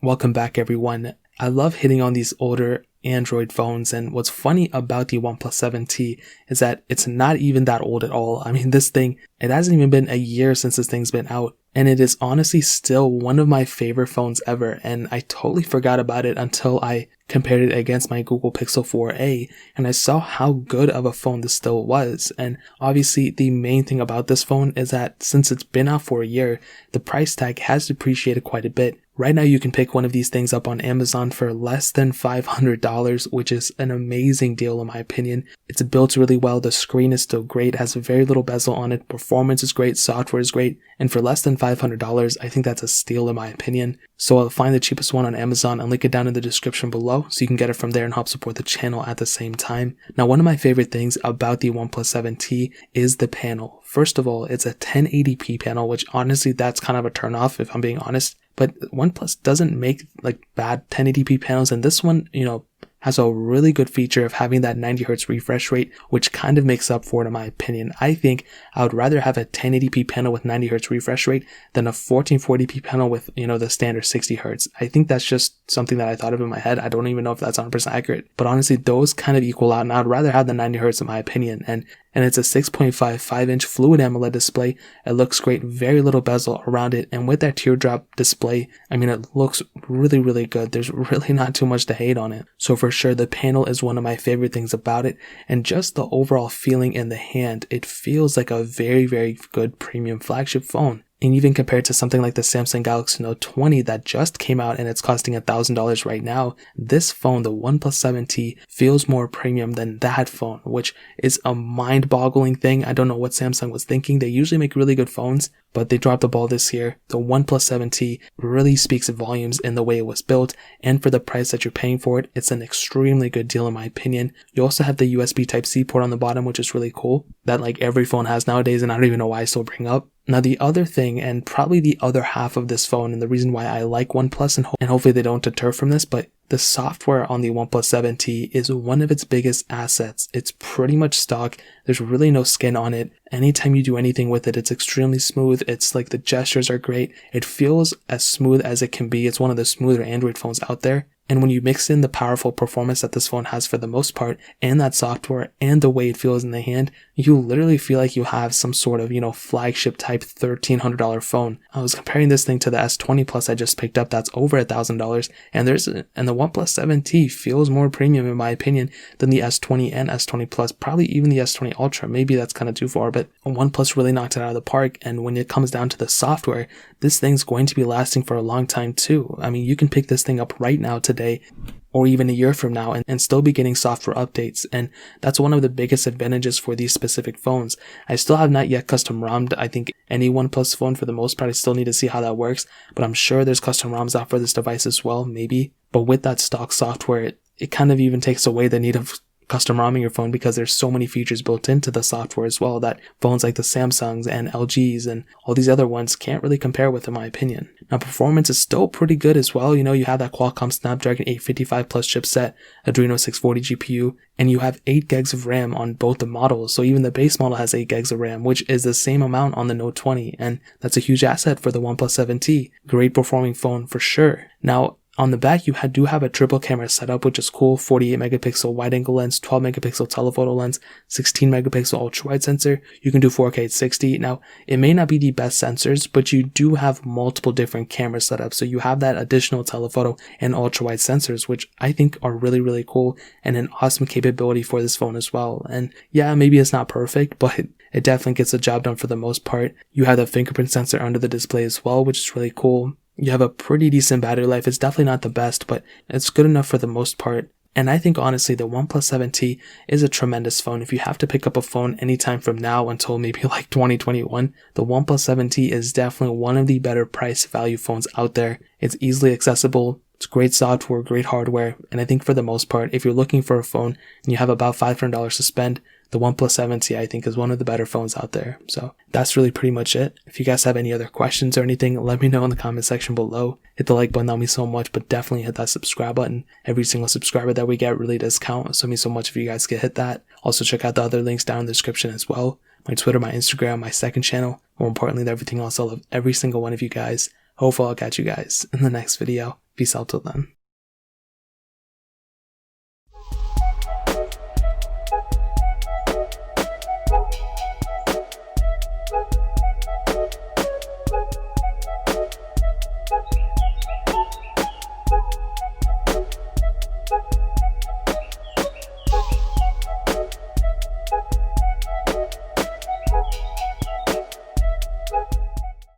Welcome back, everyone. I love hitting on these older Android phones, and what's funny about the OnePlus 7T is that it's not even that old at all. I mean, this thing, it hasn't even been a year since this thing's been out, and it is honestly still one of my favorite phones ever, and I totally forgot about it until I compared it against my Google Pixel 4a, and I saw how good of a phone this still was. And obviously the main thing about this phone is that since it's been out for a year, the price tag has depreciated quite a bit. Right now you can pick one of these things up on Amazon for less than $500, which is an amazing deal in my opinion. It's built really well, the screen is still great, has very little bezel on it, performance is great, software is great, and for less than $500, I think that's a steal in my opinion. So I'll find the cheapest one on Amazon and link it down in the description below so you can get it from there and help support the channel at the same time. Now, one of my favorite things about the OnePlus 7T is the panel. First of all, it's a 1080p panel, which honestly that's kind of a turnoff if I'm being honest. But OnePlus doesn't make like bad 1080p panels, and this one, has a really good feature of having that 90Hz refresh rate, which kind of makes up for it in my opinion. I think I would rather have a 1080p panel with 90Hz refresh rate than a 1440p panel with, the standard 60Hz. I think that's just something that I thought of in my head. I don't even know if that's 100% accurate, but honestly, those kind of equal out, and I'd rather have the 90Hz in my opinion. And it's a 6.55-inch Fluid AMOLED display. It looks great, very little bezel around it, and with that teardrop display, I mean, it looks really, really good. There's really not too much to hate on it. So for sure, the panel is one of my favorite things about it, and just the overall feeling in the hand, it feels like a very, very good premium flagship phone. And even compared to something like the Samsung Galaxy Note 20 that just came out and it's costing $1,000 right now, this phone, the OnePlus 7T, feels more premium than that phone, which is a mind-boggling thing. I don't know what Samsung was thinking. They usually make really good phones, but they dropped the ball this year. The OnePlus 7T really speaks volumes in the way it was built, and for the price that you're paying for it, it's an extremely good deal in my opinion. You also have the USB Type-C port on the bottom, which is really cool, that like every phone has nowadays, and I don't even know why I still bring up. Now the other thing, and probably the other half of this phone, and the reason why I like OnePlus, and hopefully they don't deter from this, but the software on the OnePlus 7T is one of its biggest assets. It's pretty much stock. There's really no skin on it. Anytime you do anything with it, it's extremely smooth. It's like the gestures are great. It feels as smooth as it can be. It's one of the smoother Android phones out there. And when you mix in the powerful performance that this phone has for the most part, and that software, and the way it feels in the hand, you literally feel like you have some sort of, flagship type $1,300 phone. I was comparing this thing to the S20 Plus I just picked up that's over $1,000, and the OnePlus 7T feels more premium in my opinion than the S20 and S20 Plus, probably even the S20 Ultra. Maybe that's kind of too far, but OnePlus really knocked it out of the park, and when it comes down to the software, this thing's going to be lasting for a long time too. I mean, you can pick this thing up right now today, or even a year from now, and still be getting software updates, and that's one of the biggest advantages for these specific phones. I still have not yet custom ROM'd, I think, any OnePlus phone for the most part. I still need to see how that works, but I'm sure there's custom ROMs out for this device as well, maybe. But with that stock software, it kind of even takes away the need of custom ROMing your phone, because there's so many features built into the software as well that phones like the Samsungs and LGs and all these other ones can't really compare with, in my opinion. Now, performance is still pretty good as well. You have that Qualcomm Snapdragon 855 Plus chipset, Adreno 640 GPU, and you have 8 gigs of RAM on both the models. So even the base model has 8 gigs of RAM, which is the same amount on the Note 20, and that's a huge asset for the OnePlus 7T. Great performing phone for sure. Now, on the back, you do have a triple camera setup, which is cool. 48 megapixel wide angle lens, 12 megapixel telephoto lens, 16 megapixel ultra wide sensor. You can do 4K at 60. Now, it may not be the best sensors, but you do have multiple different camera setups. So you have that additional telephoto and ultra wide sensors, which I think are really, really cool and an awesome capability for this phone as well. And yeah, maybe it's not perfect, but it definitely gets the job done for the most part. You have the fingerprint sensor under the display as well, which is really cool. You have a pretty decent battery life. It's definitely not the best, but it's good enough for the most part. And I think honestly, the OnePlus 7T is a tremendous phone. If you have to pick up a phone anytime from now until maybe like 2021, the OnePlus 7T is definitely one of the better price value phones out there. It's easily accessible. It's great software, great hardware. And I think for the most part, if you're looking for a phone and you have about $500 to spend, the OnePlus 7T, I think, is one of the better phones out there. So that's really pretty much it. If you guys have any other questions or anything, let me know in the comment section below. Hit the like button, that means so much, but definitely hit that subscribe button. Every single subscriber that we get really does count, so it means so much if you guys could hit that. Also, check out the other links down in the description as well. My Twitter, my Instagram, my second channel. More importantly than everything else, I love every single one of you guys. Hopefully I'll catch you guys in the next video. Peace out till then.